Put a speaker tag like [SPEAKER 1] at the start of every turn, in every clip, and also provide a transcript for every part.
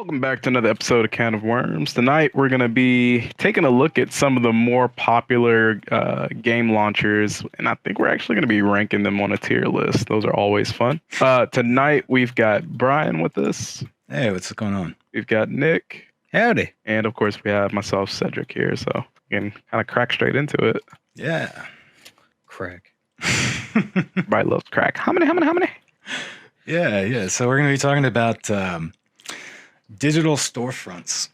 [SPEAKER 1] Welcome back to another episode of Can of Worms. Tonight we're going to be taking a look at some of the more popular game launchers, and I think we're actually going to be ranking them on a tier list. Those are always fun. Tonight we've got Brian with us.
[SPEAKER 2] Hey, what's going on?
[SPEAKER 1] We've got Nick.
[SPEAKER 3] Howdy.
[SPEAKER 1] And of course we have myself, Cedric, here, so we can kind of crack straight into it.
[SPEAKER 2] Yeah.
[SPEAKER 3] Crack.
[SPEAKER 1] Everybody loves crack. How many?
[SPEAKER 2] Yeah. So we're going to be talking about digital storefronts.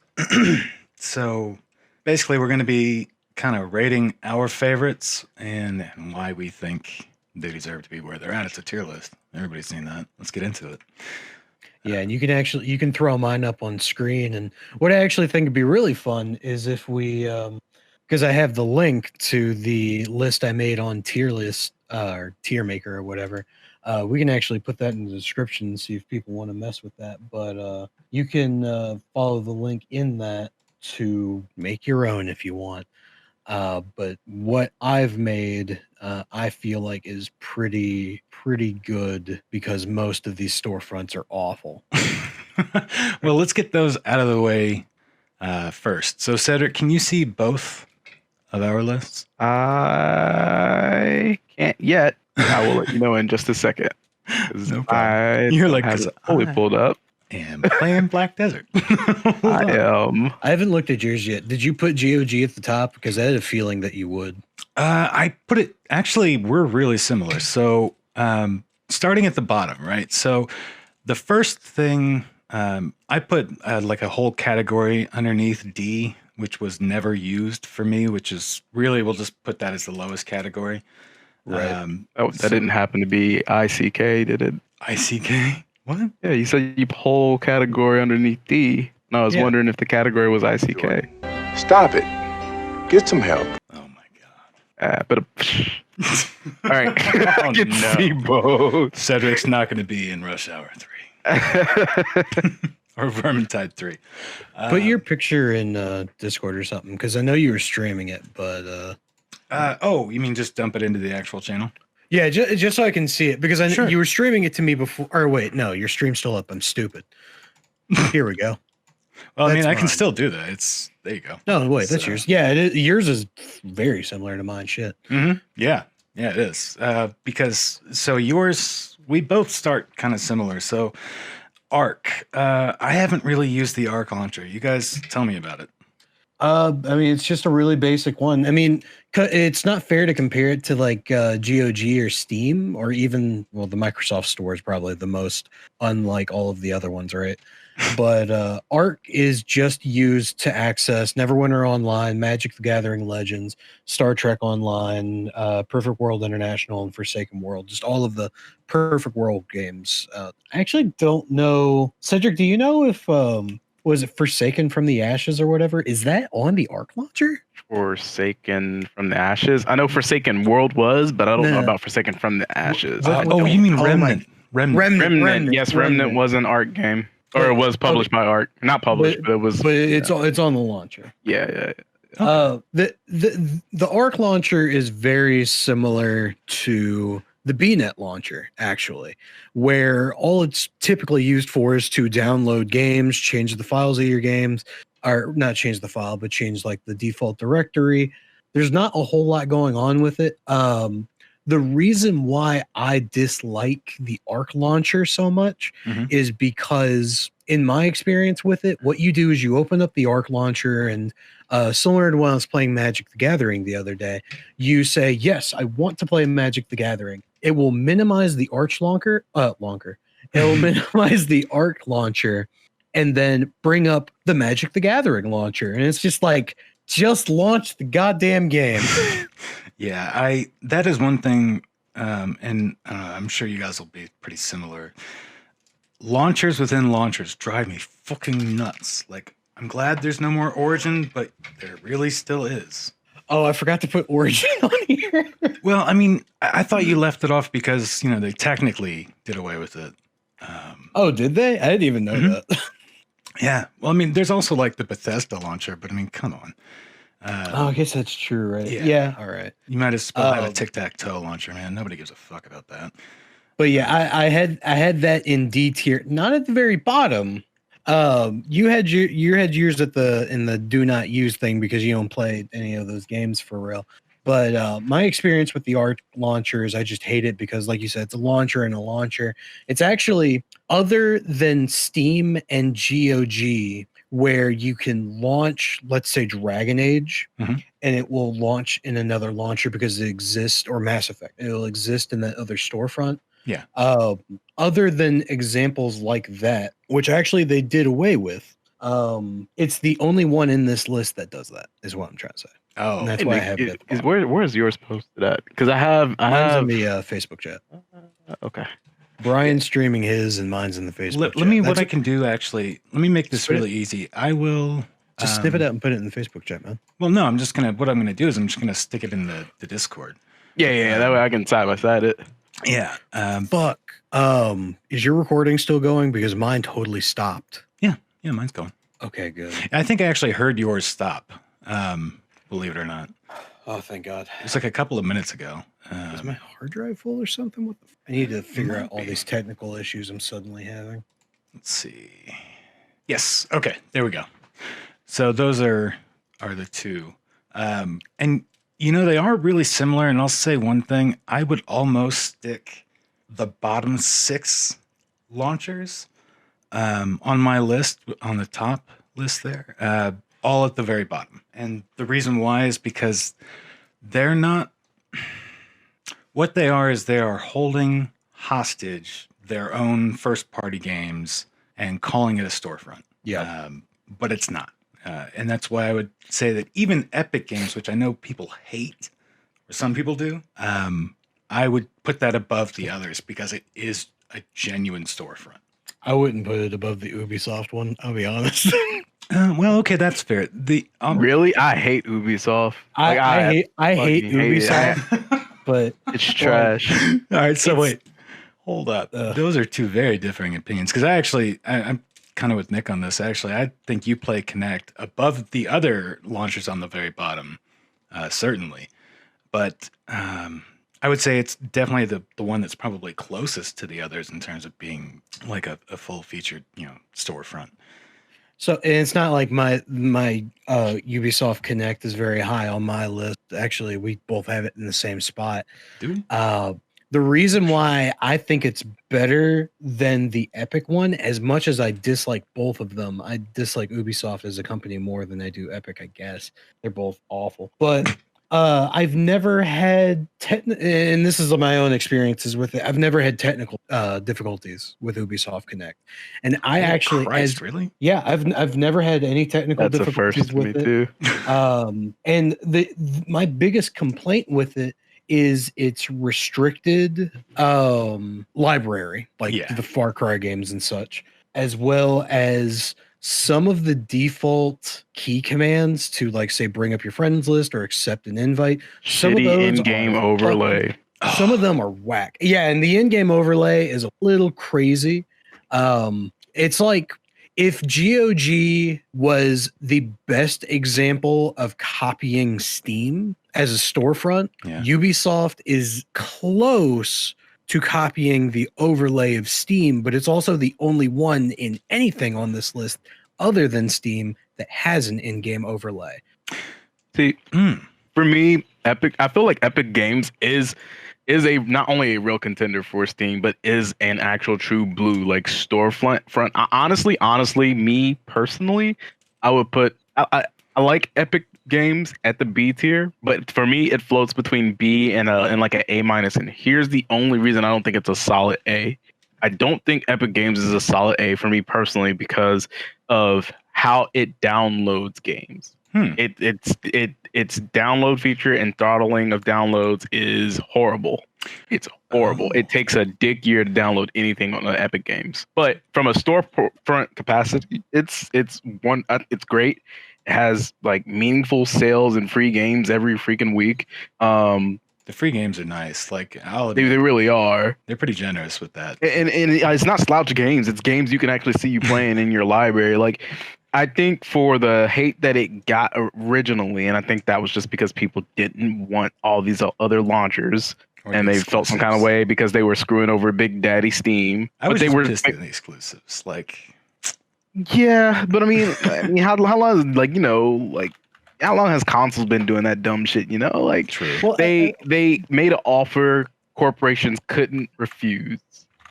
[SPEAKER 2] So basically we're going to be kind of rating our favorites and why we think they deserve to be where they're at. It's a tier list. Everybody's seen that. Let's get into it.
[SPEAKER 3] Yeah, and you can throw mine up on screen. And what I actually think would be really fun is if we, because I have the link to the list I made on tier list or tier maker or whatever. We can actually put that in the description and see if people want to mess with that. But you can follow the link in that to make your own if you want. But what I've made, I feel like is pretty good because most of these storefronts are awful.
[SPEAKER 2] Well, let's get those out of the way first. So Cedric, can you see both of our lists?
[SPEAKER 1] I can't yet. I will let you know in just a second.
[SPEAKER 2] No problem. You're like,
[SPEAKER 1] has it fully pulled up.
[SPEAKER 2] And playing Black Desert.
[SPEAKER 1] I am.
[SPEAKER 3] I haven't looked at yours yet. Did you put GOG at the top? Because I had a feeling that you would.
[SPEAKER 2] I put it, actually, we're really similar. So starting at the bottom, right? So the first thing, I put like a whole category underneath D, which was never used for me, which is really, we'll just put that as the lowest category.
[SPEAKER 3] Right.
[SPEAKER 1] That didn't happen to be ICK, did it?
[SPEAKER 2] ICK? What?
[SPEAKER 1] Yeah, you said you whole category underneath D. And I was wondering if the category was ICK.
[SPEAKER 4] Stop it. Get some help.
[SPEAKER 2] Oh my God.
[SPEAKER 1] But all right. I can see both.
[SPEAKER 2] Cedric's not going to be in Rush Hour 3. Or Vermintide 3.
[SPEAKER 3] Put your picture in Discord or something, because I know you were streaming it, but...
[SPEAKER 2] oh, you mean just dump it into the actual channel?
[SPEAKER 3] Yeah, just so I can see it, because
[SPEAKER 2] Sure.
[SPEAKER 3] you were streaming it to me before. Or wait, no, your stream's still up. I'm stupid. Here we go.
[SPEAKER 2] Well, I mean,
[SPEAKER 3] That's
[SPEAKER 2] I can
[SPEAKER 3] mine.
[SPEAKER 2] still do that. There you go.
[SPEAKER 3] No, wait, that's yours. Yeah, yours is very similar to mine. Shit.
[SPEAKER 2] Mm-hmm. Yeah, it is. Because so yours, we both start kind of similar. So Arc, I haven't really used the Arc launcher. You guys tell me about it.
[SPEAKER 3] I mean, it's just a really basic one. I mean, it's not fair to compare it to like GOG or Steam or even, well, the Microsoft Store is probably the most unlike all of the other ones, right? But Arc is just used to access Neverwinter Online, Magic the Gathering Legends, Star Trek Online, Perfect World International, and Forsaken World. Just all of the Perfect World games. I actually don't know. Cedric, do you know if... was it Forsaken from the Ashes or whatever? Is that on the Arc launcher?
[SPEAKER 1] Forsaken from the Ashes. I know Forsaken World was, but I don't know about Forsaken from the Ashes.
[SPEAKER 2] You mean Remnant?
[SPEAKER 1] Remnant. Yes, Remnant was an Arc game, or it was published by Arc. Not published, but it was.
[SPEAKER 3] But it's on the launcher.
[SPEAKER 1] Yeah.
[SPEAKER 3] Okay. The Arc launcher is very similar to the BNet launcher, actually, where all it's typically used for is to download games, change the files of your games, or not change the file, but change like the default directory. There's not a whole lot going on with it. The reason why I dislike the Arc launcher so much is because in my experience with it, what you do is you open up the Arc launcher and similar to when I was playing Magic the Gathering the other day, you say, yes, I want to play Magic the Gathering. It will minimize the Arch launcher. It will minimize the Arc launcher and then bring up the Magic the Gathering launcher. And it's just like, just launch the goddamn game.
[SPEAKER 2] Yeah, that is one thing, and I'm sure you guys will be pretty similar. Launchers within launchers drive me fucking nuts. Like, I'm glad there's no more Origin, but there really still is.
[SPEAKER 3] Oh, I forgot to put Origin on here.
[SPEAKER 2] Well, I mean, I thought you left it off because, they technically did away with it.
[SPEAKER 3] Oh, did they? I didn't even know that.
[SPEAKER 2] Yeah. Well, I mean, there's also like the Bethesda launcher, but I mean, come on.
[SPEAKER 3] I guess that's true, right?
[SPEAKER 2] Yeah.
[SPEAKER 3] All right.
[SPEAKER 2] You might as well have a tic-tac-toe launcher, man. Nobody gives a fuck about that.
[SPEAKER 3] But yeah, I had that in D tier, not at the very bottom, You had yours at in the do not use thing because you don't play any of those games for real. But my experience with the Arc launcher is I just hate it because, like you said, it's a launcher and a launcher. It's actually other than Steam and GOG, where you can launch, let's say, Dragon Age,
[SPEAKER 2] Mhm.
[SPEAKER 3] and it will launch in another launcher because it exists, or Mass Effect. It'll exist in that other storefront.
[SPEAKER 2] Yeah.
[SPEAKER 3] Other than examples like that, which actually they did away with, it's the only one in this list that does that, is what I'm trying to say.
[SPEAKER 2] Oh,
[SPEAKER 3] And that's
[SPEAKER 1] Hey,
[SPEAKER 3] why I
[SPEAKER 1] Nick,
[SPEAKER 3] have it. At the
[SPEAKER 1] is
[SPEAKER 3] bottom.
[SPEAKER 1] where's yours posted at? Because I have
[SPEAKER 3] Mine's in the Facebook chat.
[SPEAKER 1] okay.
[SPEAKER 3] Brian's streaming his, and mine's in the Facebook
[SPEAKER 2] let
[SPEAKER 3] chat.
[SPEAKER 2] me.
[SPEAKER 3] That's
[SPEAKER 2] What I can do actually. Let me make this
[SPEAKER 3] Spit it.
[SPEAKER 2] really easy. I will
[SPEAKER 3] just snip it out and put it in the Facebook chat, man.
[SPEAKER 2] Well, no, I'm just gonna. What I'm gonna do is I'm just gonna stick it in the Discord.
[SPEAKER 1] Yeah. That way I can side by side it.
[SPEAKER 2] Yeah.
[SPEAKER 3] Fuck. Is your recording still going? Because mine totally stopped.
[SPEAKER 2] Yeah, mine's going.
[SPEAKER 3] Okay, good.
[SPEAKER 2] I think I actually heard yours stop. Believe it or not,
[SPEAKER 3] Oh, thank God.
[SPEAKER 2] it's like a couple of minutes ago.
[SPEAKER 3] Is my hard drive full or something? What the I need to figure
[SPEAKER 2] might
[SPEAKER 3] out all
[SPEAKER 2] be.
[SPEAKER 3] these technical issues I'm suddenly having.
[SPEAKER 2] Let's see. Yes. Okay. There we go. So those are the two. And they are really similar. And I'll say one thing: I would almost stick the bottom 6 launchers on my list, on the top list there, all at the very bottom. And the reason why is because they're not. What they are is they are holding hostage their own first-party games and calling it a storefront.
[SPEAKER 3] Yeah.
[SPEAKER 2] But it's not. And that's why I would say that even Epic Games, which I know people hate, or some people do, I would put that above the others because it is a genuine storefront.
[SPEAKER 3] I wouldn't put it above the Ubisoft one, I'll be honest.
[SPEAKER 2] Well, okay, that's fair.
[SPEAKER 1] Really, I hate Ubisoft.
[SPEAKER 3] I hate
[SPEAKER 1] fucking hate it.
[SPEAKER 3] Ubisoft, but
[SPEAKER 1] It's trash.
[SPEAKER 2] All right, so
[SPEAKER 3] It's-
[SPEAKER 2] wait, hold up. Those are two very differing opinions because I'm kind of with Nick on this. Actually, I think you play Connect above the other launchers on the very bottom, certainly. But I would say it's definitely the one that's probably closest to the others in terms of being like a full featured, storefront.
[SPEAKER 3] So and it's not like my Ubisoft Connect is very high on my list. Actually, we both have it in the same spot.
[SPEAKER 2] Do we?
[SPEAKER 3] The reason why I think it's better than the Epic one, as much as I dislike both of them, I dislike Ubisoft as a company more than I do Epic, I guess. They're both awful. But I've never had and this is my own experiences with it. I've never had technical difficulties with Ubisoft Connect. And I actually
[SPEAKER 2] really?
[SPEAKER 3] yeah, I've never had any technical
[SPEAKER 1] That's a first
[SPEAKER 3] difficulties
[SPEAKER 1] to me
[SPEAKER 3] with it.
[SPEAKER 1] too.
[SPEAKER 3] And my biggest complaint with it is its restricted library, like
[SPEAKER 2] Yeah.
[SPEAKER 3] the Far Cry games and such, as well as some of the default key commands to, like, say, bring up your friends list or accept an invite. Some of
[SPEAKER 1] Shitty
[SPEAKER 3] those
[SPEAKER 1] in-game
[SPEAKER 3] are
[SPEAKER 1] overlay.
[SPEAKER 3] Some of them are whack. Yeah, and the in-game overlay is a little crazy. It's like if GOG was the best example of copying Steam as a storefront,
[SPEAKER 2] Yeah.
[SPEAKER 3] Ubisoft is close to copying the overlay of Steam, but it's also the only one in anything on this list other than Steam that has an in-game overlay.
[SPEAKER 1] See, for me, I feel like Epic Games is a not only a real contender for Steam, but is an actual true blue like storefront. Honestly, me personally, I would put I like Epic Games at the B tier, but for me, it floats between B and like an A minus. And here's the only reason I don't think it's a solid A. I don't think Epic Games is a solid A for me personally because of how it downloads games. Its download feature and throttling of downloads is horrible. It's horrible. It takes a dick year to download anything on the Epic Games. But from a storefront capacity, it's great. It has like meaningful sales and free games every freaking week.
[SPEAKER 2] The free games are nice. Like
[SPEAKER 1] They really are.
[SPEAKER 2] they're pretty generous with that.
[SPEAKER 1] And it's not slouch games. It's games you can actually see you playing in your library. Like, I think for the hate that it got originally, and I think that was just because people didn't want all these other launchers,
[SPEAKER 2] Or
[SPEAKER 1] and
[SPEAKER 2] the
[SPEAKER 1] they felt some kind of
[SPEAKER 2] exclusives.
[SPEAKER 1] way because they were screwing over Big Daddy Steam.
[SPEAKER 2] I was
[SPEAKER 1] they
[SPEAKER 2] just
[SPEAKER 1] were
[SPEAKER 2] pissed at the exclusives. Like,
[SPEAKER 1] Yeah, but I mean, how long is like like how long has consoles been doing that dumb shit? Like
[SPEAKER 2] True.
[SPEAKER 3] Well,
[SPEAKER 1] they made an offer corporations couldn't refuse,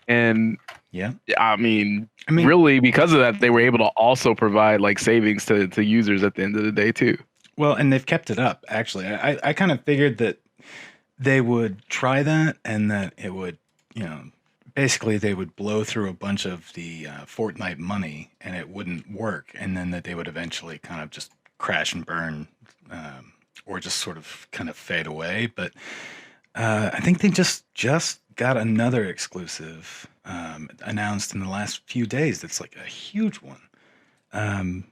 [SPEAKER 1] and
[SPEAKER 2] Yeah.
[SPEAKER 1] I mean,
[SPEAKER 2] I mean,
[SPEAKER 1] really because of that, they were able to also provide like savings to users at the end of the day too.
[SPEAKER 2] well, and they've kept it up, actually. I kind of figured that they would try that and that it would, basically they would blow through a bunch of the Fortnite money and it wouldn't work. And then that they would eventually kind of just crash and burn or just sort of kind of fade away. But I think they just got another exclusive announced in the last few days. That's like a huge one.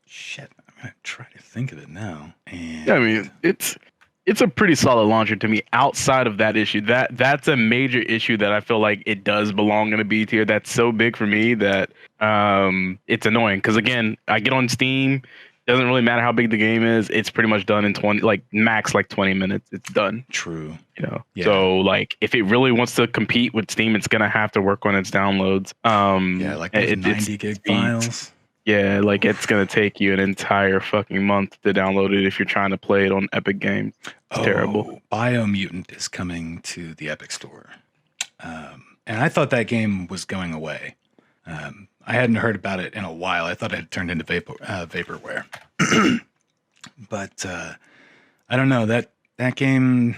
[SPEAKER 2] Shit, I'm gonna try to think of it now. And
[SPEAKER 1] Yeah, I mean, it's a pretty solid launcher to me. Outside of that issue, that's a major issue that I feel like it does belong in a B tier. That's so big for me that it's annoying. Because again, I get on Steam. Doesn't really matter how big the game is. It's pretty much done in 20, like max like 20 minutes. It's done.
[SPEAKER 2] true. Yeah.
[SPEAKER 1] So like if it really wants to compete with Steam, it's gonna have to work on its downloads.
[SPEAKER 2] Yeah, like those 90 gig files.
[SPEAKER 1] Yeah, like it's gonna take you an entire fucking month to download it if you're trying to play it on Epic Games. It's terrible.
[SPEAKER 2] Biomutant is coming to the Epic Store. And I thought that game was going away. I hadn't heard about it in a while. I thought it had turned into vaporware. But I don't know. That game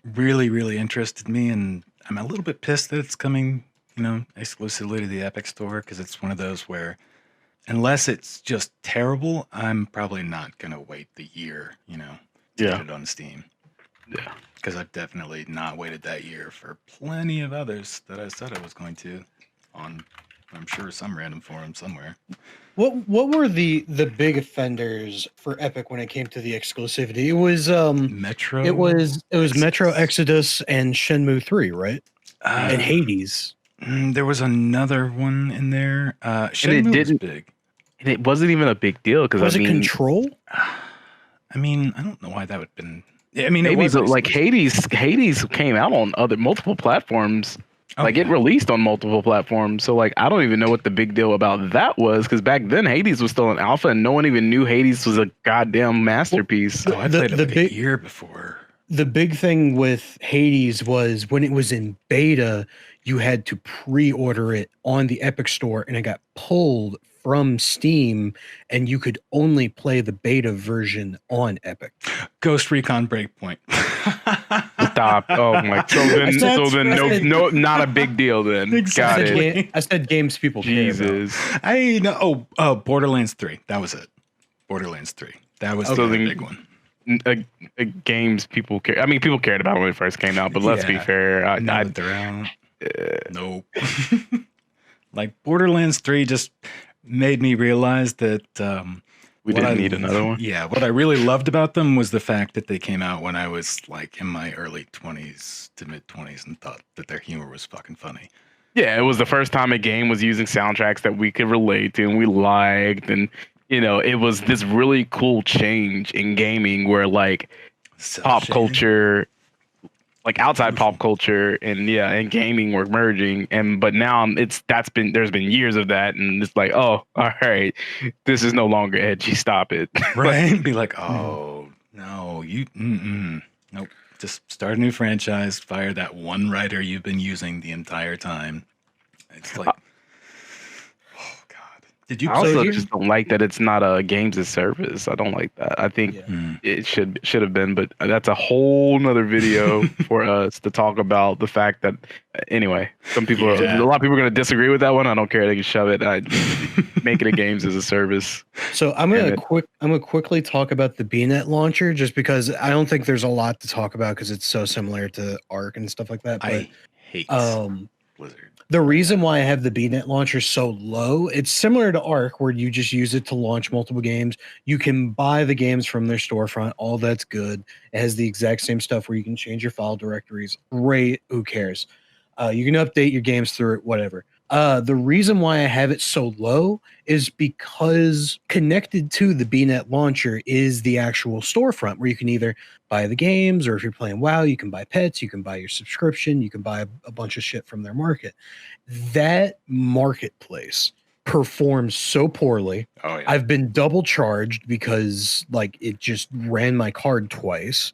[SPEAKER 2] really, really interested me. And I'm a little bit pissed that it's coming, exclusively to the Epic Store because it's one of those where unless it's just terrible, I'm probably not going to wait the year, to
[SPEAKER 1] Yeah.
[SPEAKER 2] get it on Steam.
[SPEAKER 1] Yeah.
[SPEAKER 2] Because I've definitely not waited that year for plenty of others that I said I was going to on, I'm sure, some random forum somewhere.
[SPEAKER 3] what were the big offenders for Epic when it came to the exclusivity? It was
[SPEAKER 2] Metro.
[SPEAKER 3] it was Metro Exodus and Shenmue 3, right?
[SPEAKER 2] Uh,
[SPEAKER 3] And Hades.
[SPEAKER 2] There was another one in there. Shenmue was
[SPEAKER 1] didn't-
[SPEAKER 2] big.
[SPEAKER 1] And it wasn't even a big deal because
[SPEAKER 3] Was
[SPEAKER 1] I
[SPEAKER 3] it
[SPEAKER 1] mean,
[SPEAKER 3] Control?
[SPEAKER 2] I mean, I don't know why that would have been. I mean, it
[SPEAKER 1] maybe
[SPEAKER 2] was
[SPEAKER 1] but like
[SPEAKER 2] exclusive.
[SPEAKER 1] Hades came out on multiple platforms.
[SPEAKER 2] Oh,
[SPEAKER 1] Like it
[SPEAKER 2] yeah.
[SPEAKER 1] released on multiple platforms. So like I don't even know what the big deal about that was because back then Hades was still in alpha and no one even knew Hades was a goddamn masterpiece.
[SPEAKER 2] Oh, I played it
[SPEAKER 3] the
[SPEAKER 2] like
[SPEAKER 3] big-
[SPEAKER 2] a year before.
[SPEAKER 3] The big thing with Hades was when it was in beta, you had to pre-order it on the Epic Store and it got pulled from Steam and you could only play the beta version on Epic.
[SPEAKER 2] Ghost Recon Breakpoint.
[SPEAKER 1] Stop. Oh my. So then,
[SPEAKER 3] said-
[SPEAKER 1] no, not a big deal then.
[SPEAKER 2] Exactly.
[SPEAKER 1] Got it.
[SPEAKER 3] I said games people care about.
[SPEAKER 1] Jesus.
[SPEAKER 2] I know. Oh, Borderlands 3. That was it. Borderlands 3. That was
[SPEAKER 1] So
[SPEAKER 2] the
[SPEAKER 1] then-
[SPEAKER 2] big one.
[SPEAKER 1] Games people care. I mean, people cared about it when it first came out, but let's be
[SPEAKER 2] Yeah.
[SPEAKER 1] fair.
[SPEAKER 2] Now that they're out. Nope. Like Borderlands 3 just made me realize that
[SPEAKER 1] We
[SPEAKER 2] what
[SPEAKER 1] didn't
[SPEAKER 2] I-
[SPEAKER 1] need another one.
[SPEAKER 2] Yeah, what I really loved about them was the fact that they came out when I was like in my early 20s to mid 20s and thought that their humor was fucking funny.
[SPEAKER 1] Yeah, it was the first time a game was using soundtracks that we could relate to and we liked, and it was this really cool change in gaming where like pop
[SPEAKER 2] Self-shading.
[SPEAKER 1] culture, like outside pop culture and gaming were merging, but now there's been years of that, and it's like, oh, all right, this is no longer edgy. Stop it.
[SPEAKER 2] Right? Be like, oh, no, nope. Just start a new franchise, fire that one writer you've been using the entire time. It's like, oh, God. Did you
[SPEAKER 1] I also
[SPEAKER 3] you-
[SPEAKER 1] just don't like that it's not a games as service. I don't like that. I think
[SPEAKER 3] Yeah.
[SPEAKER 1] it should have been, but that's a whole nother video for us to talk about the fact that anyway, some people
[SPEAKER 2] Yeah.
[SPEAKER 1] a lot of people are going to disagree with that one. I don't care. They can shove it. I make it a games as a service.
[SPEAKER 3] So I'm
[SPEAKER 1] Damn
[SPEAKER 3] gonna quickly talk about the BNet launcher just because I don't think there's a lot to talk about because it's so similar to Arc and stuff like that. But
[SPEAKER 2] I hate Blizzard.
[SPEAKER 3] the reason why I have the BNet launcher so low, it's similar to Arc where you just use it to launch multiple games. You can buy the games from their storefront. All that's good. It has the exact same stuff where you can change your file directories. Great. Who cares? You can update your games through it, whatever. The reason why I have it so low is because connected to the BNet launcher is the actual storefront where you can either buy the games, or if you're playing WoW, you can buy pets, you can buy your subscription, you can buy a bunch of shit from their market. That marketplace performs so poorly.
[SPEAKER 2] Oh yeah.
[SPEAKER 3] I've been double charged because like it just ran my card twice.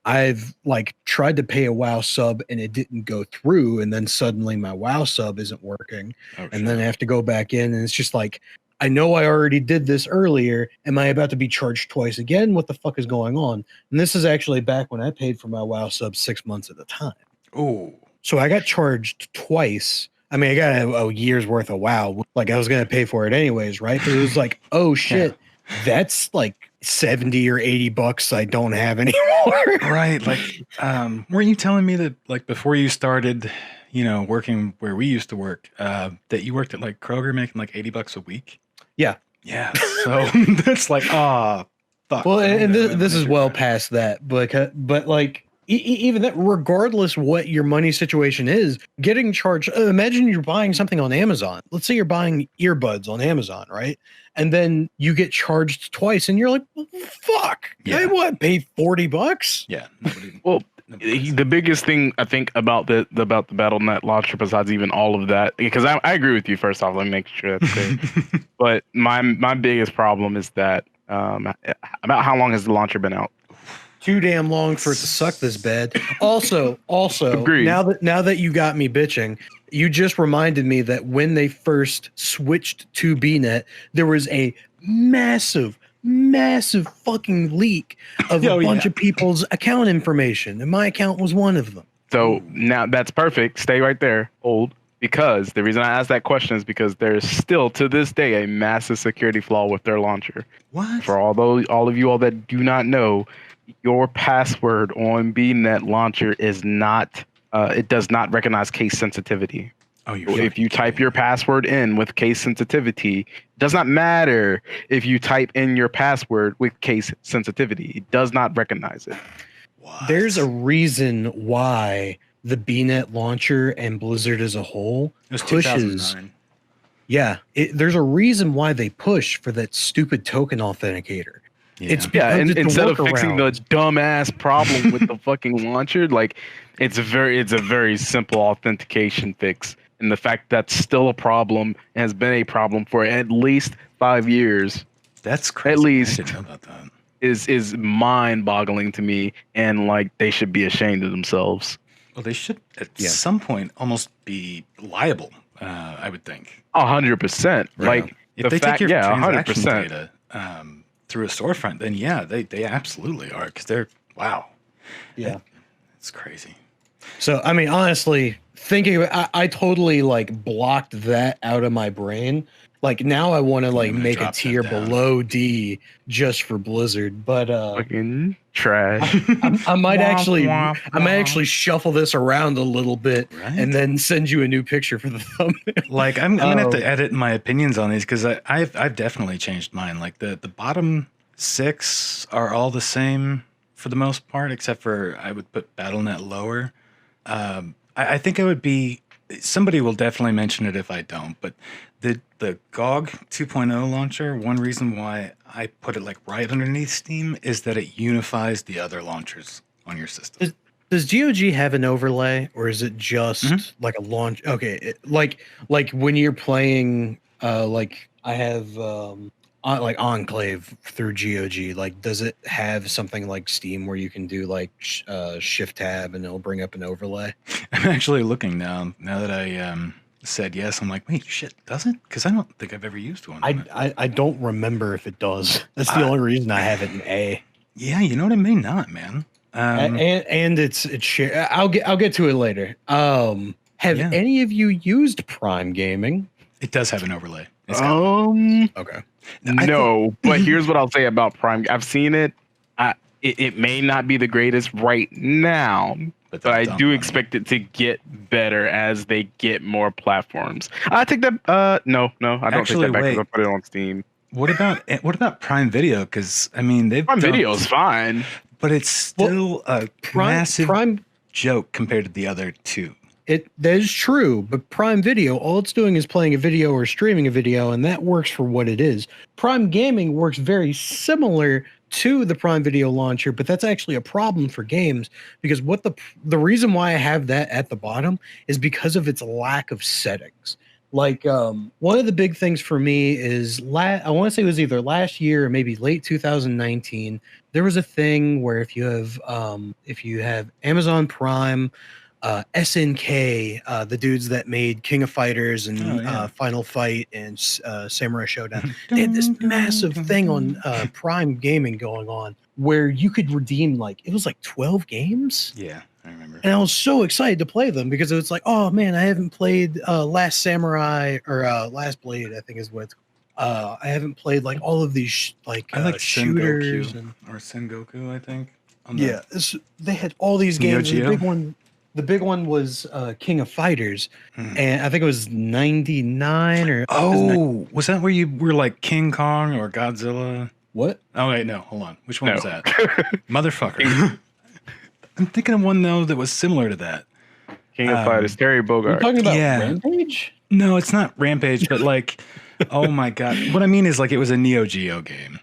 [SPEAKER 3] I've like tried to pay a WoW sub and it didn't go through, and then suddenly my WoW sub isn't working, and then I have to go back in, and it's just like, I know I already did this earlier. Am I about to be charged twice again? What the fuck is going on? And this is actually back when I paid for my WoW sub 6 months at a time.
[SPEAKER 2] Oh.
[SPEAKER 3] So I got charged twice. I mean, I got a year's worth of WoW. Like I was going to pay for it anyways, right? But it was like, oh shit, that's like 70 or 80 bucks I don't have anymore.
[SPEAKER 2] Right. Like, weren't you telling me that like before you started, working where we used to work, that you worked at like Kroger making like 80 bucks a week?
[SPEAKER 3] Yeah.
[SPEAKER 2] Yeah. So that's like, fuck.
[SPEAKER 3] Well, and this is well past that, but like, even that, regardless what your money situation is, getting charged. Imagine you're buying something on Amazon. Let's say you're buying earbuds on Amazon, right? And then you get charged twice, and you're like, "Fuck!
[SPEAKER 2] Yeah.
[SPEAKER 3] I want to pay $40."
[SPEAKER 2] Yeah.
[SPEAKER 1] Well, the biggest thing I think about the BattleNet launcher, besides even all of that, because I agree with you. First off, let me make sure that's clear. But my biggest problem is that about how long has the launcher been out?
[SPEAKER 3] Too damn long for it to suck this bad. Also,
[SPEAKER 1] Agreed.
[SPEAKER 3] now that you got me bitching, you just reminded me that when they first switched to BNet, there was a massive fucking leak of a bunch of people's account information, and my account was one of them.
[SPEAKER 1] So now that's perfect. Stay right there, old. Because the reason I asked that question is because there's still to this day a massive security flaw with their launcher.
[SPEAKER 2] What?
[SPEAKER 1] For all of you all that do not know, your password on BNet launcher is not. It does not recognize case sensitivity.
[SPEAKER 2] Oh,
[SPEAKER 1] if you type your password in with case sensitivity, it does not matter if you type in your password with case sensitivity. It does not recognize it.
[SPEAKER 2] What?
[SPEAKER 3] There's a reason why the BNet launcher and Blizzard as a whole pushes. Yeah, there's a reason why they push for that stupid token authenticator.
[SPEAKER 2] Yeah.
[SPEAKER 3] It's
[SPEAKER 1] and
[SPEAKER 3] it's a
[SPEAKER 1] instead of fixing the
[SPEAKER 3] workaround.
[SPEAKER 1] dumbass problem with the fucking launcher, like it's a very simple authentication fix. And the fact that's still a problem and has been a problem for at least 5 years.
[SPEAKER 2] That's crazy.
[SPEAKER 1] At least
[SPEAKER 2] I didn't know about that.
[SPEAKER 1] is mind-boggling to me, and like they should be ashamed of themselves.
[SPEAKER 2] Well, they should at some point almost be liable. I would think
[SPEAKER 1] 100%. Like
[SPEAKER 2] if they take your transaction
[SPEAKER 1] 100%.
[SPEAKER 2] data through a storefront, then they absolutely are, because they're it's crazy.
[SPEAKER 3] So I mean, honestly, thinking of it, I totally like blocked that out of my brain. Like now I want to like make a tier below D just for Blizzard, but
[SPEAKER 1] Fucking trash.
[SPEAKER 3] I might actually shuffle this around a little bit and then send you a new picture for the thumbnail.
[SPEAKER 2] Like I'm gonna have to edit my opinions on these, because I've definitely changed mine. Like the bottom 6 are all the same for the most part, except for I would put BattleNet lower. I think it would be, somebody will definitely mention it if I don't, but the GOG 2.0 launcher, one reason why I put it like right underneath Steam is that it unifies the other launchers on your system.
[SPEAKER 3] Does GOG have an overlay, or is it just like a launch? Okay, like when you're playing, like I have like Enclave through GOG. Like, does it have something like Steam where you can do like Shift Tab and it'll bring up an overlay?
[SPEAKER 2] I'm actually looking now. Now that I said yes, I'm like, wait, shit, does it? Because I don't think I've ever used one.
[SPEAKER 3] I don't remember if it does. That's the only reason I have it in A.
[SPEAKER 2] Yeah, you know what? It may not, man.
[SPEAKER 3] And it's share. I'll get to it later. Have any of you used Prime Gaming?
[SPEAKER 2] It does have an overlay.
[SPEAKER 3] Okay.
[SPEAKER 1] No, but here's what I'll say about Prime. I've seen it. It may not be the greatest right now, but I do expect it to get better as they get more platforms. I take that. No, I don't take that back, because I put it on Steam.
[SPEAKER 2] What about Prime Video? Because I mean,
[SPEAKER 1] Prime Video is fine,
[SPEAKER 2] but it's still a massive joke compared to the other two.
[SPEAKER 3] That is true, but Prime Video, all it's doing is playing a video or streaming a video, and that works for what it is. Prime Gaming works very similar to the Prime Video launcher, but that's actually a problem for games, because the reason why I have that at the bottom is because of its lack of settings. Like one of the big things for me is I want to say it was either last year or maybe late 2019. There was a thing where if you have Amazon Prime, SNK, the dudes that made King of Fighters and
[SPEAKER 2] Oh, yeah.
[SPEAKER 3] Final Fight and Samurai Showdown, they had this massive thing on Prime Gaming going on where you could redeem like it was like 12 games.
[SPEAKER 2] Yeah, I remember.
[SPEAKER 3] And I was so excited to play them because it was like, oh man, I haven't played Last Samurai or Last Blade, I think is what it's called. I haven't played like all of these
[SPEAKER 2] I like
[SPEAKER 3] shooters
[SPEAKER 2] Sengoku or Sengoku, I think.
[SPEAKER 3] they had all these
[SPEAKER 2] Neo
[SPEAKER 3] games.
[SPEAKER 2] Geo?
[SPEAKER 3] The big one was King of Fighters,
[SPEAKER 2] Hmm.
[SPEAKER 3] and I think it was 99 or
[SPEAKER 2] Was that where you were like King Kong or Godzilla?
[SPEAKER 3] what?
[SPEAKER 2] Oh wait, no, hold on. Which one
[SPEAKER 1] No.
[SPEAKER 2] was that? Motherfucker. I'm thinking of one though that was similar to that.
[SPEAKER 1] King of Fighters, Terry
[SPEAKER 3] Are you
[SPEAKER 1] Bogard.
[SPEAKER 3] talking about
[SPEAKER 2] Yeah.
[SPEAKER 3] Rampage?
[SPEAKER 2] No, it's not Rampage, but like, oh my god, what I mean is like it was a Neo Geo game,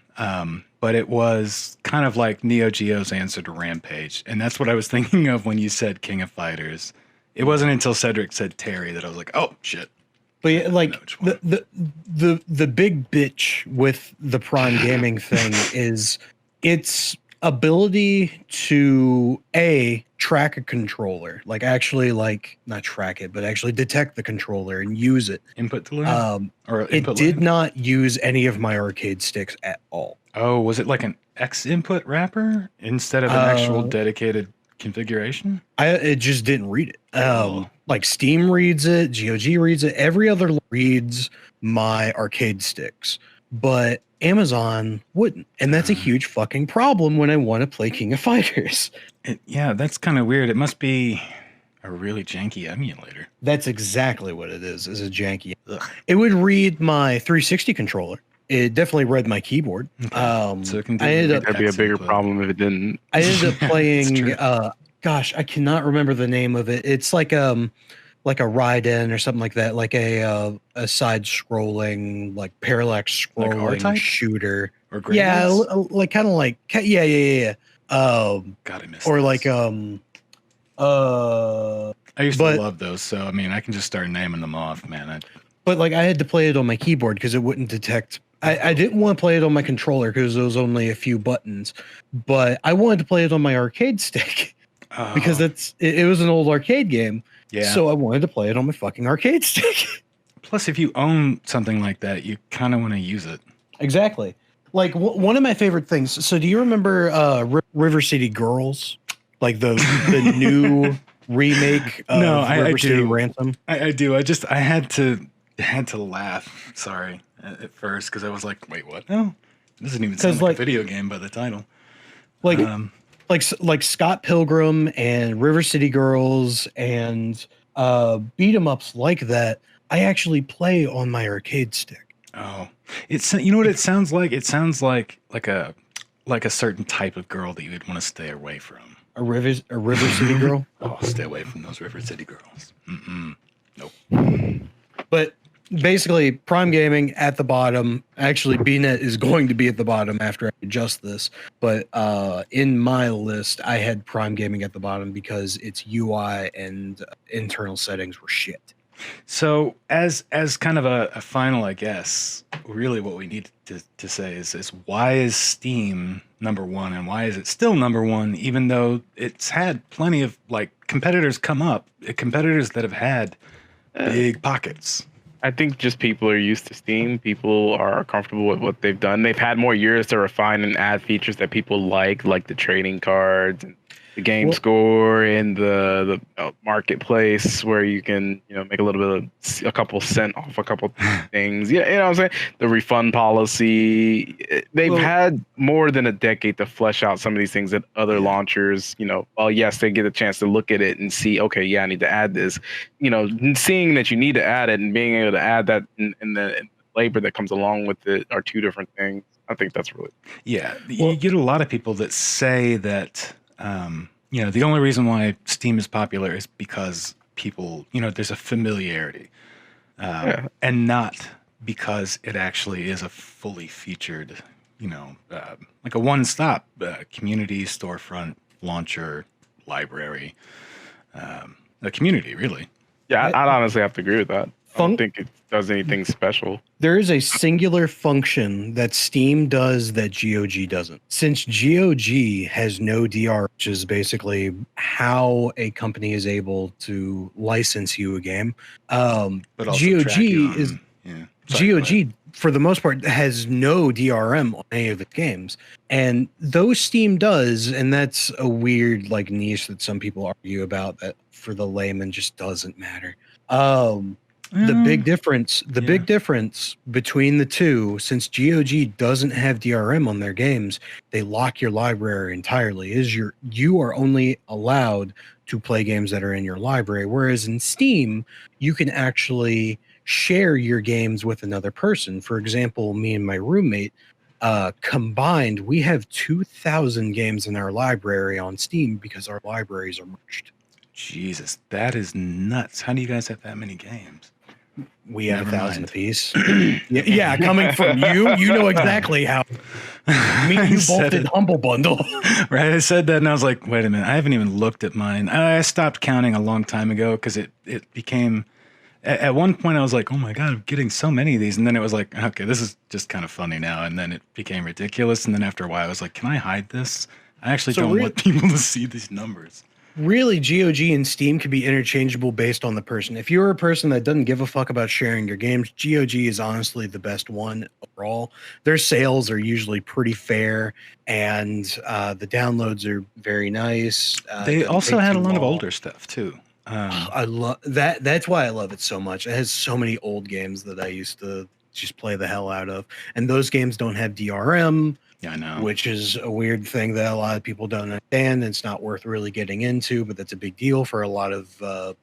[SPEAKER 2] but it was kind of like Neo Geo's answer to Rampage, and that's what I was thinking of when you said King of Fighters. It wasn't until Cedric said Terry that I was like, oh shit.
[SPEAKER 3] But yeah, like
[SPEAKER 2] know which one.
[SPEAKER 3] the big bitch with the Prime Gaming thing is its ability to track a controller, like actually like not track it, but actually detect the controller and use it.
[SPEAKER 2] Input to learn? Or
[SPEAKER 3] It
[SPEAKER 2] input
[SPEAKER 3] did
[SPEAKER 2] learn?
[SPEAKER 3] not use any of my arcade sticks at all.
[SPEAKER 2] Oh, was it like an X input wrapper instead of an actual dedicated configuration?
[SPEAKER 3] It just didn't read it.
[SPEAKER 2] Oh.
[SPEAKER 3] Like Steam reads it, GOG reads it, every other reads my arcade sticks, but Amazon wouldn't, and that's a huge fucking problem when I want to play King of Fighters.
[SPEAKER 2] Yeah, that's kind of weird. It must be a really janky emulator.
[SPEAKER 3] That's exactly what it is a janky.
[SPEAKER 2] Ugh.
[SPEAKER 3] It would read my 360 controller. It definitely read my keyboard.
[SPEAKER 2] Okay. So it can do
[SPEAKER 3] I ended
[SPEAKER 2] the
[SPEAKER 3] up
[SPEAKER 1] That'd be a
[SPEAKER 2] X
[SPEAKER 1] bigger
[SPEAKER 2] input.
[SPEAKER 1] problem if it didn't.
[SPEAKER 3] I ended up
[SPEAKER 2] It's
[SPEAKER 3] playing
[SPEAKER 2] true.
[SPEAKER 3] gosh, I cannot remember the name of it. It's like a ride-in or something like that, like a side-scrolling, like parallax
[SPEAKER 2] Like
[SPEAKER 3] scrolling
[SPEAKER 2] R-Type?
[SPEAKER 3] shooter.
[SPEAKER 2] Or
[SPEAKER 3] Yeah,
[SPEAKER 2] Gradients?
[SPEAKER 3] like kind of like yeah.
[SPEAKER 2] God, I missed
[SPEAKER 3] Or
[SPEAKER 2] those.
[SPEAKER 3] like
[SPEAKER 2] I used
[SPEAKER 3] but-
[SPEAKER 2] to love those, so I mean, I can just start naming them off, man.
[SPEAKER 3] but like I had to play it on my keyboard because it wouldn't detect. I didn't want to play it on my controller because there was only a few buttons, but I wanted to play it on my arcade stick because it was an old arcade game.
[SPEAKER 2] yeah.
[SPEAKER 3] So I wanted to play it on my fucking arcade stick.
[SPEAKER 2] Plus, if you own something like that, you kind of want to use it.
[SPEAKER 3] Exactly. Like one of my favorite things. So do you remember River City Girls? Like the new remake of
[SPEAKER 2] No, I
[SPEAKER 3] River City
[SPEAKER 2] do.
[SPEAKER 3] Ransom?
[SPEAKER 2] I do. I had to laugh. Sorry, at first because I was like, wait, what? No, it doesn't even sound
[SPEAKER 3] 'Cause,
[SPEAKER 2] like
[SPEAKER 3] like-
[SPEAKER 2] a video game by the title.
[SPEAKER 3] Like
[SPEAKER 2] Um,
[SPEAKER 3] Scott Pilgrim and River City Girls and beat 'em ups like that. I actually play on my arcade stick.
[SPEAKER 2] oh, it's you know what it sounds like. It sounds like a certain type of girl that you would want to stay away from.
[SPEAKER 3] A River City Girl.
[SPEAKER 2] Oh, stay away from those River City girls. Mm-mm. Nope.
[SPEAKER 3] But basically, Prime Gaming at the bottom. Actually, BNet is going to be at the bottom after I adjust this. But in my list, I had Prime Gaming at the bottom because its UI and internal settings were shit.
[SPEAKER 2] So, as kind of a final, I guess, really what we need to say is why is Steam number one, and why is it still number one, even though it's had plenty of like competitors come up, competitors that have had big pockets.
[SPEAKER 1] I think just people are used to Steam. People are comfortable with what they've done. They've had more years to refine and add features that people like the trading cards and the game score and the marketplace where you can make a little bit of a couple cent off a couple things. Yeah, you know what I'm saying? The refund policy. They've had more than a decade to flesh out some of these things that other launchers, well, yes, they get a chance to look at it and see, okay, yeah, I need to add this. Seeing that you need to add it and being able to add that in the labor that comes along with it are two different things. I think that's really
[SPEAKER 2] You get a lot of people that say that the only reason why Steam is popular is because people, there's a familiarity, and not because it actually is a fully featured, like a one-stop community storefront launcher library, a community really.
[SPEAKER 1] Yeah, I'd honestly have to agree with that. I don't think it does anything special.
[SPEAKER 3] There is a singular function that Steam does that GOG doesn't. Since GOG has no DR, which is basically how a company is able to license you a game,
[SPEAKER 2] But also track you
[SPEAKER 3] GOG is
[SPEAKER 2] on- yeah. Sorry, go ahead.
[SPEAKER 3] GOG for the most part has no DRM on any of its games, and those Steam does, and that's a weird like niche that some people argue about that for the layman just doesn't matter. The big difference between the two, since GOG doesn't have DRM on their games, they lock your library entirely. You are only allowed to play games that are in your library, whereas in Steam, you can actually share your games with another person. For example, me and my roommate combined, we have 2,000 games in our library on Steam because our libraries are merged.
[SPEAKER 2] Jesus, that is nuts. How do you guys have that many games?
[SPEAKER 3] We have
[SPEAKER 2] Never
[SPEAKER 3] 1,000
[SPEAKER 2] mind.
[SPEAKER 3] apiece. Yeah, coming from you know exactly how. Me and you both
[SPEAKER 2] said
[SPEAKER 3] did
[SPEAKER 2] it.
[SPEAKER 3] Humble Bundle.
[SPEAKER 2] Right, I said that and I was like, wait a minute, I haven't even looked at mine. I stopped counting a long time ago because it became, at one point I was like, oh my God, I'm getting so many of these. And then it was like, okay, this is just kind of funny now. And then it became ridiculous. And then after a while I was like, can I hide this? I actually
[SPEAKER 3] So
[SPEAKER 2] don't want people to see these numbers.
[SPEAKER 3] Really, GOG and Steam can be interchangeable based on the person. If you're a person that doesn't give a fuck about sharing your games, GOG is honestly the best one overall. Their sales are usually pretty fair, and the downloads are very nice.
[SPEAKER 2] They
[SPEAKER 3] doesn't
[SPEAKER 2] also
[SPEAKER 3] take
[SPEAKER 2] had a
[SPEAKER 3] too
[SPEAKER 2] lot of
[SPEAKER 3] long.
[SPEAKER 2] older stuff too.
[SPEAKER 3] I love that. That's why I love it so much. It has so many old games that I used to just play the hell out of, and those games don't have DRM.
[SPEAKER 2] Yeah, I know.
[SPEAKER 3] Which is a weird thing that a lot of people don't understand. It's not worth really getting into, but that's a big deal for a lot of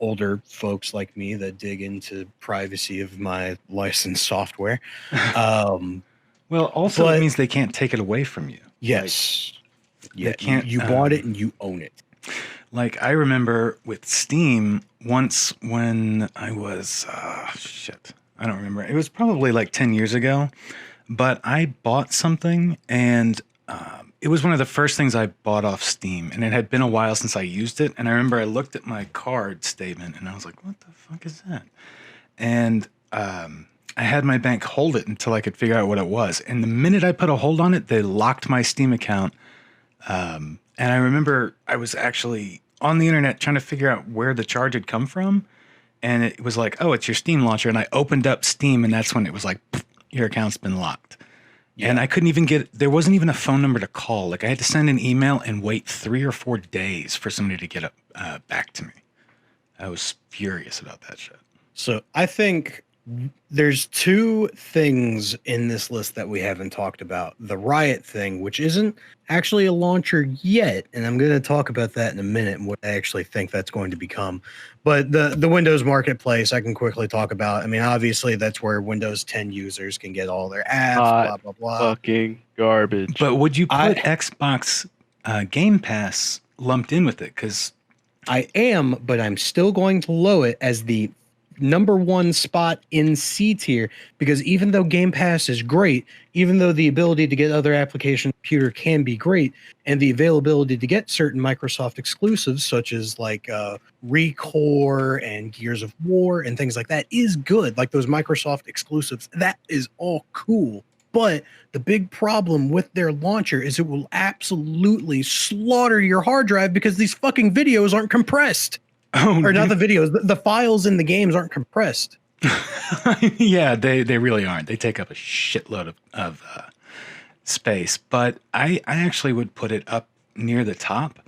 [SPEAKER 3] older folks like me that dig into privacy of my licensed software.
[SPEAKER 2] Well, also
[SPEAKER 3] but-
[SPEAKER 2] it means they can't take it away from you.
[SPEAKER 3] Yes, yeah,
[SPEAKER 2] can't,
[SPEAKER 3] you bought it and you own it.
[SPEAKER 2] Like I remember with Steam once when I was I don't remember. It was probably like 10 years ago, but I bought something and it was one of the first things I bought off Steam, and it had been a while since I used it. And I remember I looked at my card statement and I was like, what the fuck is that? And I had my bank hold it until I could figure out what it was. And the minute I put a hold on it, they locked my Steam account. And I remember I was actually on the internet trying to figure out where the charge had come from. And it was like, oh, it's your Steam launcher. And I opened up Steam, and that's when it was like, your account's been locked. Yeah. And I couldn't even there wasn't even a phone number to call. Like I had to send an email and wait 3 or 4 days for somebody to get back to me. I was furious about that shit.
[SPEAKER 3] So I think there's two things in this list that we haven't talked about. The Riot thing, which isn't actually a launcher yet, and I'm going to talk about that in a minute and what I actually think that's going to become. But the Windows Marketplace, I can quickly talk about. I mean, obviously, that's where Windows 10 users can get all their apps, blah, blah, blah.
[SPEAKER 1] Fucking garbage.
[SPEAKER 2] But would you put Xbox Game Pass lumped in with it? Because
[SPEAKER 3] I am, but I'm still going to low it as the number one spot in C tier, because even though Game Pass is great, even though the ability to get other applications on the computer can be great, and the availability to get certain Microsoft exclusives such as like Recore and Gears of War and things like that is good, like those Microsoft exclusives, that is all cool. But the big problem with their launcher is it will absolutely slaughter your hard drive because these fucking videos aren't compressed. Or not the videos, the files in the games aren't compressed.
[SPEAKER 2] Yeah, they really aren't. They take up a shitload of space. But I actually would put it up near the top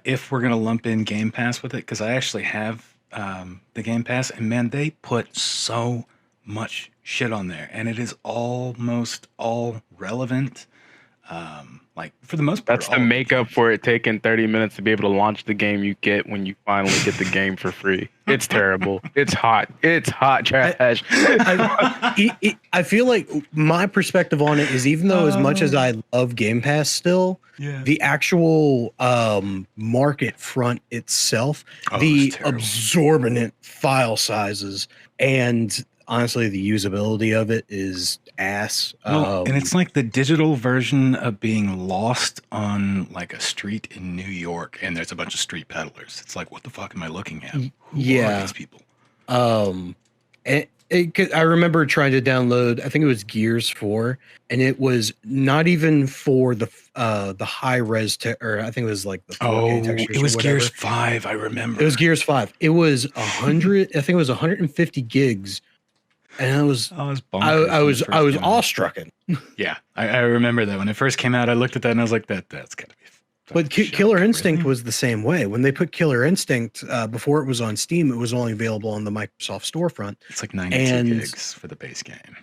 [SPEAKER 2] if we're going to lump in Game Pass with it, because I actually have the Game Pass, and man, they put so much shit on there, and it is almost all relevant. Like for the most part,
[SPEAKER 1] that's the makeup for it taking 30 minutes to be able to launch the game you get when you finally get the game for free. It's terrible. It's hot. It's hot trash.
[SPEAKER 3] I feel like my perspective on it is, even though as much as I love Game Pass still, the actual market front itself, the absorbent file sizes, and honestly, the usability of it is ass.
[SPEAKER 2] Well, and it's like the digital version of being lost on like a street in New York, and there's a bunch of street peddlers. It's like, what the fuck am I looking at? Who are these people?
[SPEAKER 3] I remember trying to download, I think it was Gears 4, and it was not even for the high res or I think it was like the 4K textures.
[SPEAKER 2] It was
[SPEAKER 3] or whatever.
[SPEAKER 2] Gears 5. I remember.
[SPEAKER 3] It was Gears 5. It was 100. I think it was 150 gigs, and I was
[SPEAKER 2] bonkers
[SPEAKER 3] I was awestruck.
[SPEAKER 2] Yeah, I remember that when it first came out. I looked at that and I was like, that's gotta be.
[SPEAKER 3] But Killer Instinct was the same way. When they put Killer Instinct before it was on Steam, it was only available on the Microsoft storefront.
[SPEAKER 2] It's like 92 gigs for the base game.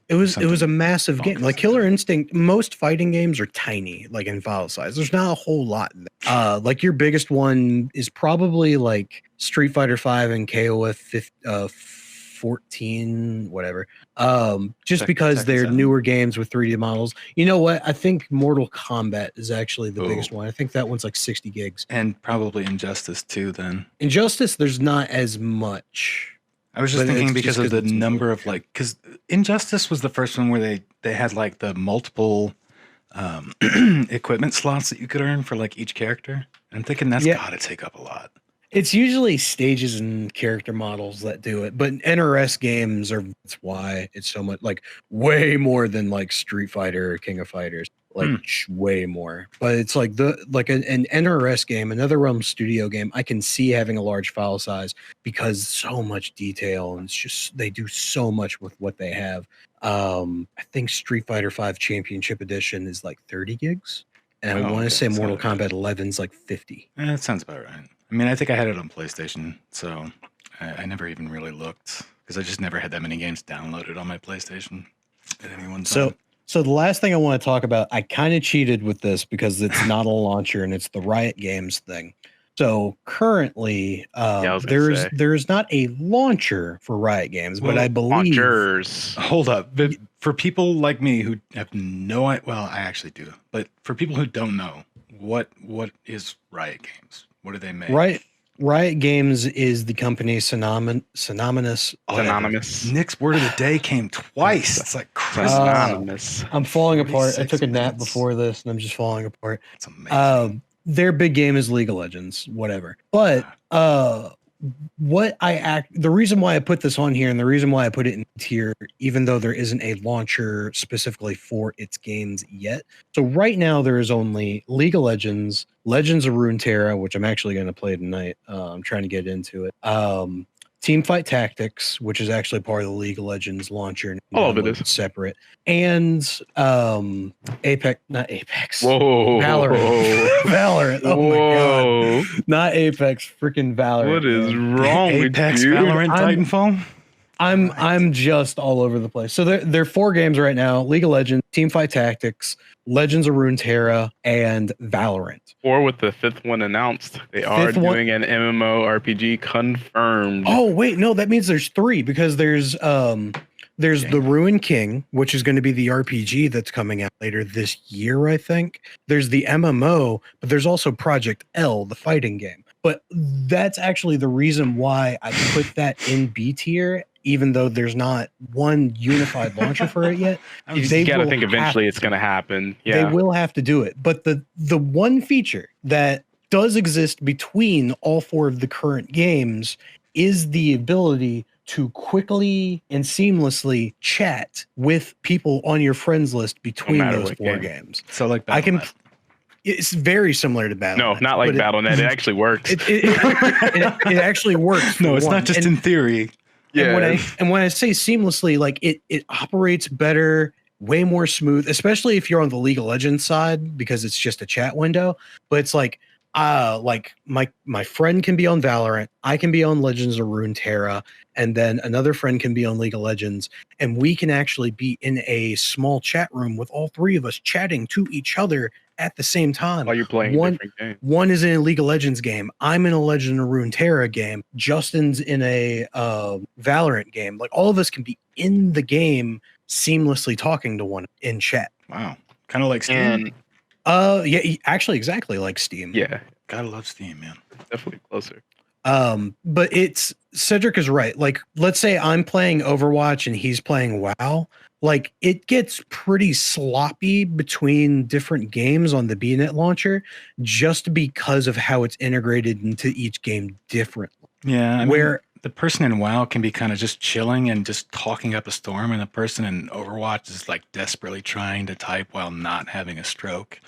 [SPEAKER 3] It was a massive game. Like Killer Instinct, most fighting games are tiny, like in file size. There's not a whole lot. Like your biggest one is probably like Street Fighter 5 and KOF 14, whatever. Just because they're newer games with 3D models. You know what? I think Mortal Kombat is actually the biggest one. I think that one's like 60 gigs.
[SPEAKER 2] And probably Injustice too, then.
[SPEAKER 3] Injustice, there's not as much.
[SPEAKER 2] I was just thinking because of the number of like, because Injustice was the first one where they had like the multiple equipment slots that you could earn for like each character. And I'm thinking that's gotta take up a lot.
[SPEAKER 3] It's usually stages and character models that do it, but NRS games that's why it's so much, like way more than like Street Fighter or King of Fighters, like way more. But it's like an NRS game, another Realm Studio game, I can see having a large file size because so much detail, and it's just they do so much with what they have. I think Street Fighter 5 Championship Edition is like 30 gigs, and I want to say Mortal Kombat 11 is like 50.
[SPEAKER 2] That sounds about right. I mean, I think I had it on PlayStation, so I never even really looked because I just never had that many games downloaded on my PlayStation at any one time.
[SPEAKER 3] So the last thing I want to talk about, I kind of cheated with this because it's not a launcher and it's the Riot Games thing. So currently, there's not a launcher for Riot Games, but I believe
[SPEAKER 1] launchers.
[SPEAKER 2] Hold up, for people like me who have no idea, well, I actually do, but for people who don't know, what is Riot Games? What do they make?
[SPEAKER 3] Riot Games is the company synonymous.
[SPEAKER 2] Nick's word of the day came twice. It's like
[SPEAKER 1] synonymous.
[SPEAKER 3] I'm falling apart. I took a nap before this, and I'm just falling apart.
[SPEAKER 2] It's amazing.
[SPEAKER 3] Their big game is League of Legends, whatever. But the reason why I put this on here and the reason why I put it in tier, even though there isn't a launcher specifically for its games yet. So right now there is only League of Legends, Legends of Runeterra, which I'm actually going to play tonight. I'm trying to get into it. Teamfight Tactics, which is actually part of the League of Legends launcher. And
[SPEAKER 1] all of it is
[SPEAKER 3] separate. And Apex, not Apex.
[SPEAKER 1] Whoa.
[SPEAKER 3] Valorant. Valorant. Oh my God. Not Apex, freaking Valorant.
[SPEAKER 1] What is wrong
[SPEAKER 2] Apex,
[SPEAKER 1] with you?
[SPEAKER 2] Valorant, Titanfall?
[SPEAKER 3] I'm just all over the place. So there are 4 games right now: League of Legends, Teamfight Tactics, Legends of Runeterra, and Valorant.
[SPEAKER 1] Or with the 5th one announced, they are doing an MMORPG confirmed.
[SPEAKER 3] Oh wait, no, that means there's 3 because there's the Ruin King, which is going to be the RPG that's coming out later this year, I think. There's the MMO, but there's also Project L, the fighting game. But that's actually the reason why I put that in B tier, even though there's not one unified launcher for it yet.
[SPEAKER 1] You got to think eventually it's going to happen. Yeah.
[SPEAKER 3] They will have to do it. But the one feature that does exist between all 4 of the current games is the ability to quickly and seamlessly chat with people on your friends list between those 4 games.
[SPEAKER 2] So like
[SPEAKER 3] it's very similar to Battle.net.
[SPEAKER 1] No, not like Battle.net. It actually works.
[SPEAKER 3] It actually works.
[SPEAKER 2] No, it's not just in theory.
[SPEAKER 1] Yeah.
[SPEAKER 3] And when I say seamlessly, like it operates better, way more smooth, especially if you're on the League of Legends side because it's just a chat window. But it's like my friend can be on Valorant, I can be on Legends of Runeterra, and then another friend can be on League of Legends, and we can actually be in a small chat room with all 3 of us chatting to each other at the same time.
[SPEAKER 1] While you're playing different games.
[SPEAKER 3] One is in a League of Legends game. I'm in a Legend of Runeterra game. Justin's in a Valorant game. Like all of us can be in the game seamlessly talking to one in chat.
[SPEAKER 2] Wow. Kind of like Steam.
[SPEAKER 3] Yeah, actually exactly like Steam.
[SPEAKER 1] Yeah.
[SPEAKER 2] Gotta love Steam, man.
[SPEAKER 1] Definitely closer.
[SPEAKER 3] But Cedric is right. Like, let's say I'm playing Overwatch and he's playing WoW. Like, it gets pretty sloppy between different games on the BNet launcher just because of how it's integrated into each game differently.
[SPEAKER 2] Yeah. the person in WoW can be kind of just chilling and just talking up a storm, and the person in Overwatch is like desperately trying to type while not having a stroke.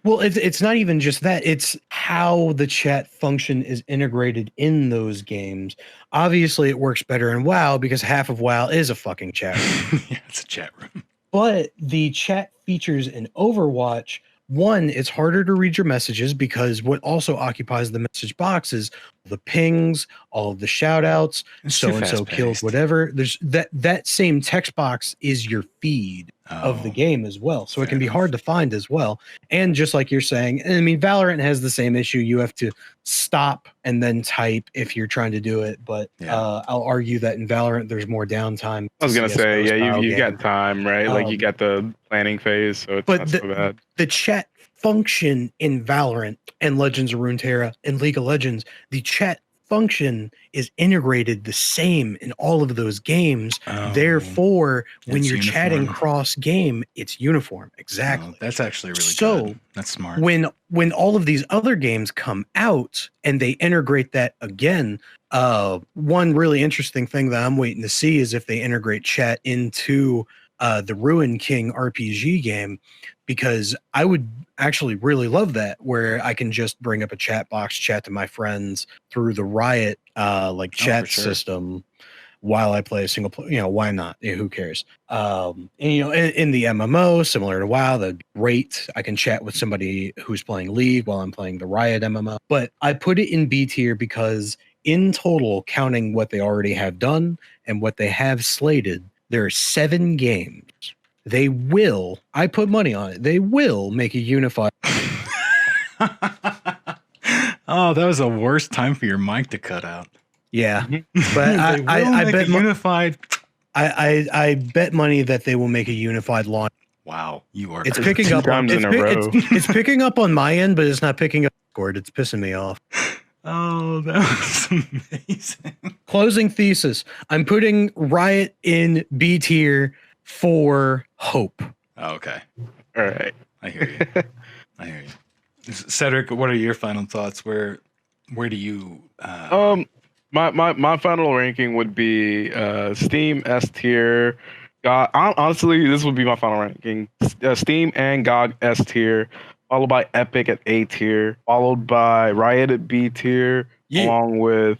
[SPEAKER 3] Well, it's not even just that. It's how the chat function is integrated in those games. Obviously, it works better in WoW because half of WoW is a fucking chat room.
[SPEAKER 2] Yeah, it's a chat room.
[SPEAKER 3] But the chat features in Overwatch, one, it's harder to read your messages because what also occupies the message box is the pings, all of the shout outs, so and so killed, whatever. There's that same text box is your feed of the game as well. So it can be hard to find as well. And just like you're saying, I mean, Valorant has the same issue. You have to stop and then type if you're trying to do it. But I'll argue that in Valorant, there's more downtime.
[SPEAKER 1] I was going to say, yeah, you got time, right? Like you got the planning phase, so it's not so bad.
[SPEAKER 3] The chat function in Valorant and Legends of Runeterra and League of Legends, the chat function is integrated the same in all of those games. Therefore, when you're chatting cross game, it's uniform. Exactly.
[SPEAKER 2] That's actually really good. That's smart.
[SPEAKER 3] When all of these other games come out and they integrate that again, one really interesting thing that I'm waiting to see is if they integrate chat into the Ruin King RPG game, because I would actually really love that, where I can just bring up a chat box, chat to my friends through the Riot chat system while I play a single player. Why not? Who cares? And in the MMO, similar to WoW, that'd be great. I can chat with somebody who's playing League while I'm playing the Riot MMO. But I put it in B tier because in total, counting what they already have done and what they have slated, there are 7 games. I put money on it, they will make a unified.
[SPEAKER 2] Oh, that was the worst time for your mic to cut out.
[SPEAKER 3] Yeah, but I bet
[SPEAKER 2] unified.
[SPEAKER 3] I bet money that they will make a unified launch.
[SPEAKER 2] Wow, you are.
[SPEAKER 3] It's picking up
[SPEAKER 1] times in a row.
[SPEAKER 3] It's picking up on my end, but it's not picking up Discord. It's pissing me off.
[SPEAKER 2] Oh, that was amazing.
[SPEAKER 3] Closing thesis. I'm putting Riot in B tier for hope.
[SPEAKER 2] Oh, okay.
[SPEAKER 1] All right.
[SPEAKER 2] I hear you. Cedric, what are your final thoughts? Where do you
[SPEAKER 1] my final ranking would be Steam S tier. Honestly, this would be my final ranking. Steam and GOG S tier, followed by Epic at A tier, followed by Riot at B tier, along with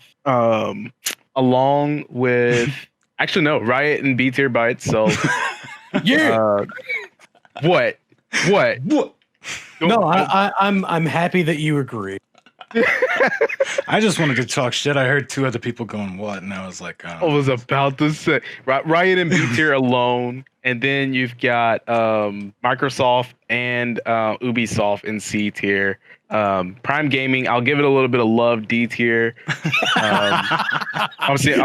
[SPEAKER 1] actually no, Riot and B tier by itself. What?
[SPEAKER 3] No, I'm happy that you agree.
[SPEAKER 2] I just wanted to talk shit. I heard 2 other people going what, and I was like,
[SPEAKER 1] I was about to say Riot and B tier alone, and then you've got Microsoft and Ubisoft in C tier. Prime Gaming, I'll give it a little bit of love, D tier. I'm sorry.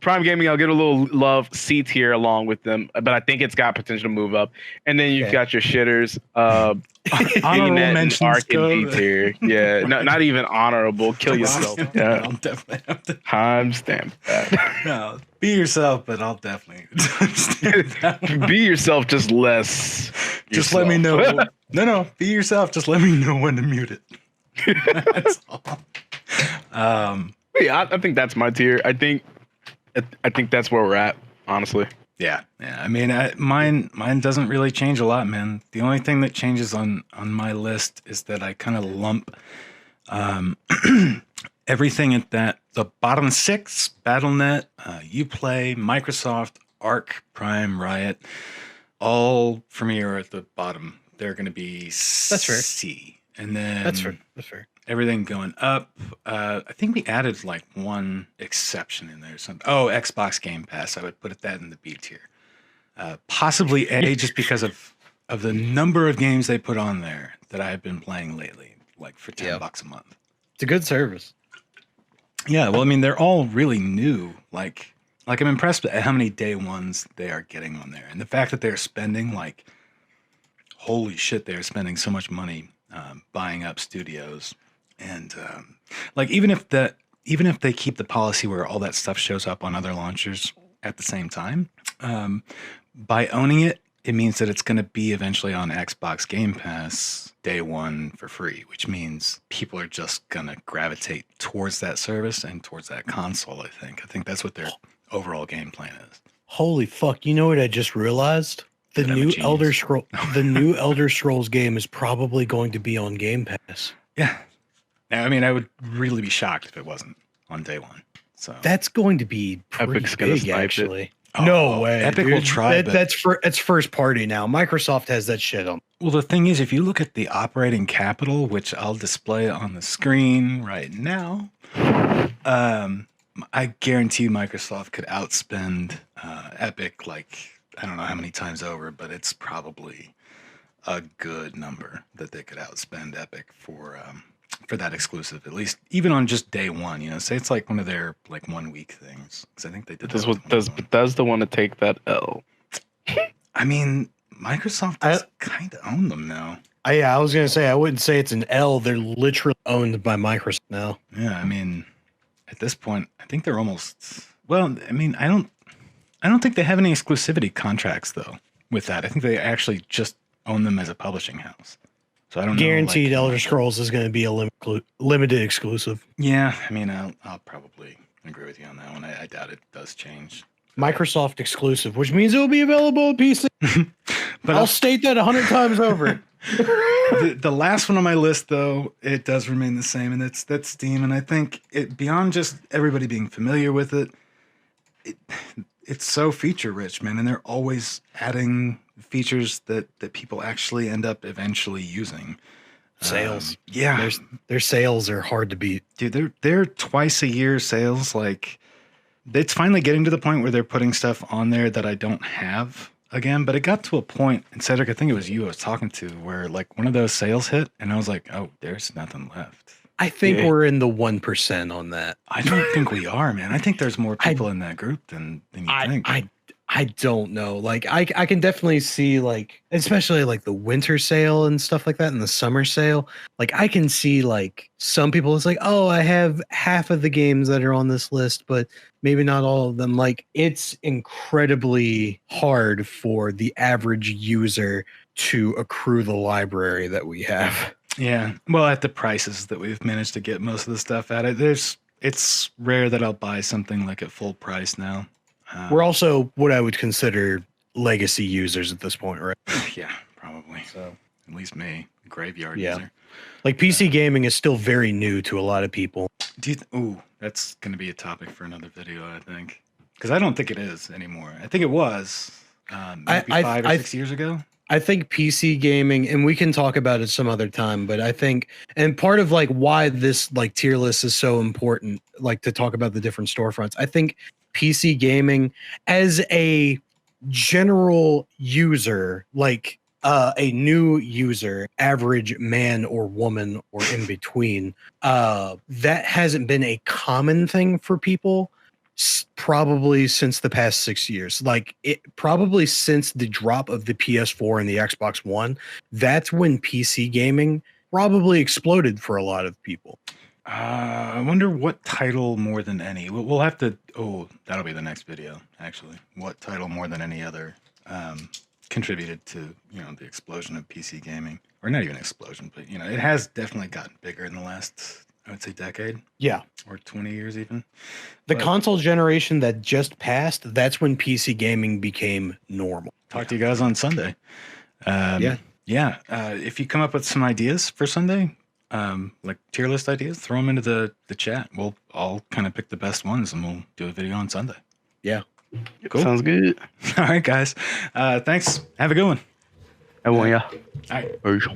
[SPEAKER 1] Prime Gaming, I'll give it a little love, C tier along with them, but I think it's got potential to move up. And then you've got your shitters,
[SPEAKER 2] honorable mentions,
[SPEAKER 1] Arc and D tier. Yeah, not even honorable. Kill yourself. Yeah,
[SPEAKER 2] I'll definitely have to
[SPEAKER 1] timestamp that.
[SPEAKER 2] No, be yourself, but I'll definitely
[SPEAKER 1] be yourself, just less.
[SPEAKER 2] Just let me know. No, be yourself. Just let me know when to mute it. That's all.
[SPEAKER 1] Yeah, I think that's my tier. I think that's where we're at, honestly.
[SPEAKER 2] Yeah. I mean, mine doesn't really change a lot, man. The only thing that changes on my list is that I kind of lump everything at the bottom 6: Battle.net, Uplay, Microsoft, Arc, Prime, Riot. All for me are at the bottom. They're going to be
[SPEAKER 3] That's fair.
[SPEAKER 2] C, and then
[SPEAKER 3] That's fair.
[SPEAKER 2] Everything going up. I think we added like one exception in there. Something. Oh, Xbox Game Pass. I would put that in the B tier. Possibly A, just because of the number of games they put on there that I've been playing lately, like for $10 a month.
[SPEAKER 3] It's a good service.
[SPEAKER 2] Yeah, well, I mean, they're all really new. Like I'm impressed at how many day ones they are getting on there, and the fact that they're spending holy shit, they're spending so much money buying up studios, and even if they keep the policy where all that stuff shows up on other launchers at the same time, by owning it it means that it's going to be eventually on Xbox Game Pass day one for free, which means people are just going to gravitate towards that service and towards that console, I think. I think that's what their overall game plan is.
[SPEAKER 3] Holy fuck! You know what I just realized? The
[SPEAKER 2] That I'm a
[SPEAKER 3] new
[SPEAKER 2] genius.
[SPEAKER 3] the new Elder Scrolls game is probably going to be on Game Pass.
[SPEAKER 2] Yeah. Now, I mean, I would really be shocked if it wasn't on day one. So
[SPEAKER 3] That's going to be pretty
[SPEAKER 1] Epic's gonna
[SPEAKER 3] big,
[SPEAKER 1] snipe it.
[SPEAKER 3] actually.
[SPEAKER 2] Oh,
[SPEAKER 3] No way.
[SPEAKER 2] Epic will
[SPEAKER 3] dude.
[SPEAKER 2] try, but
[SPEAKER 3] It's first party now. Microsoft has that shit on.
[SPEAKER 2] well, the thing is, if you look at the operating capital, which I'll display on the screen right now, I guarantee Microsoft could outspend Epic like I don't know how many times over, but it's probably a good number that they could outspend Epic for that exclusive, at least even on just day one. You know, say it's like one of their like 1 week things because I think they did.
[SPEAKER 1] Does
[SPEAKER 2] that
[SPEAKER 1] what
[SPEAKER 2] with
[SPEAKER 1] does
[SPEAKER 2] one.
[SPEAKER 1] Bethesda want to take that L?
[SPEAKER 2] I mean, Microsoft does kind of own them now.
[SPEAKER 3] I was gonna say I wouldn't say it's an L. They're literally owned by Microsoft now.
[SPEAKER 2] Yeah, I mean, at this point, I think they're almost. Well, I mean, I don't think they have any exclusivity contracts though with that. I think they actually just own them as a publishing house. So I don't
[SPEAKER 3] Guaranteed,
[SPEAKER 2] know.
[SPEAKER 3] Elder Scrolls is going to be a limited exclusive.
[SPEAKER 2] Yeah, I mean, I'll probably agree with you on that one. I doubt it does change.
[SPEAKER 3] Microsoft exclusive, which means it will be available on PC.
[SPEAKER 2] But
[SPEAKER 3] I'll state that 100 times over.
[SPEAKER 2] the last one on my list, though, it does remain the same, and that's Steam. And I think it beyond just everybody being familiar with it's so feature rich, man, and they're always adding features that people actually end up eventually using.
[SPEAKER 3] Sales.
[SPEAKER 2] Yeah,
[SPEAKER 3] Their sales are hard to beat.
[SPEAKER 2] dude, they're twice a year sales. Like, it's finally getting to the point where they're putting stuff on there that I don't have again. But it got to a point, and Cedric, I think it was you I was talking to, where like one of those sales hit, and I was like, oh, there's nothing left.
[SPEAKER 3] I think
[SPEAKER 1] Yeah.
[SPEAKER 3] we're in the 1% on that.
[SPEAKER 2] I don't think we are, man. I think there's more people in that group than you think.
[SPEAKER 3] I don't know. Like I can definitely see like especially like the winter sale and stuff like that and the summer sale. Like I can see like some people it's like, "Oh, I have half of the games that are on this list, but maybe not all of them." Like it's incredibly hard for the average user to accrue the library that we have.
[SPEAKER 2] Yeah. Well, at the prices that we've managed to get most of the stuff at it's rare that I'll buy something like at full price now.
[SPEAKER 3] We're also what I would consider legacy users at this point, right?
[SPEAKER 2] Yeah, probably.
[SPEAKER 3] So
[SPEAKER 2] At least me, graveyard
[SPEAKER 3] Yeah.
[SPEAKER 2] user.
[SPEAKER 3] like PC gaming is still very new to a lot of people.
[SPEAKER 2] Ooh, that's going to be a topic for another video, I think. Because I don't think it is anymore. I think it was maybe 5 or 6 years ago.
[SPEAKER 3] I think PC gaming, and we can talk about it some other time, but I think, and part of like why this like tier list is so important, like to talk about the different storefronts, I think PC gaming as a general user, like a new user, average man or woman or in between, that hasn't been a common thing for people probably since the past 6 years. Like it probably since the drop of the PS4 and the Xbox One, that's when PC gaming probably exploded for a lot of people.
[SPEAKER 2] I wonder what title more than any. We'll have to. Oh, that'll be the next video. Actually, what title more than any other contributed to the explosion of PC gaming, or not even explosion, but it has definitely gotten bigger in the last, I would say, decade.
[SPEAKER 3] Yeah.
[SPEAKER 2] Or 20 years even.
[SPEAKER 3] The
[SPEAKER 2] But-
[SPEAKER 3] console generation that just passed, that's when PC gaming became normal.
[SPEAKER 2] Talk to you guys on Sunday.
[SPEAKER 3] Yeah.
[SPEAKER 2] Yeah. If you come up with some ideas for Sunday, like tier list ideas, throw them into the chat. We'll all kind of pick the best ones and we'll do a video on Sunday.
[SPEAKER 3] Yeah.
[SPEAKER 2] Cool.
[SPEAKER 1] Sounds good.
[SPEAKER 2] All right, guys. Thanks. Have a good one.
[SPEAKER 1] I want ya.
[SPEAKER 2] All right.
[SPEAKER 1] Peace.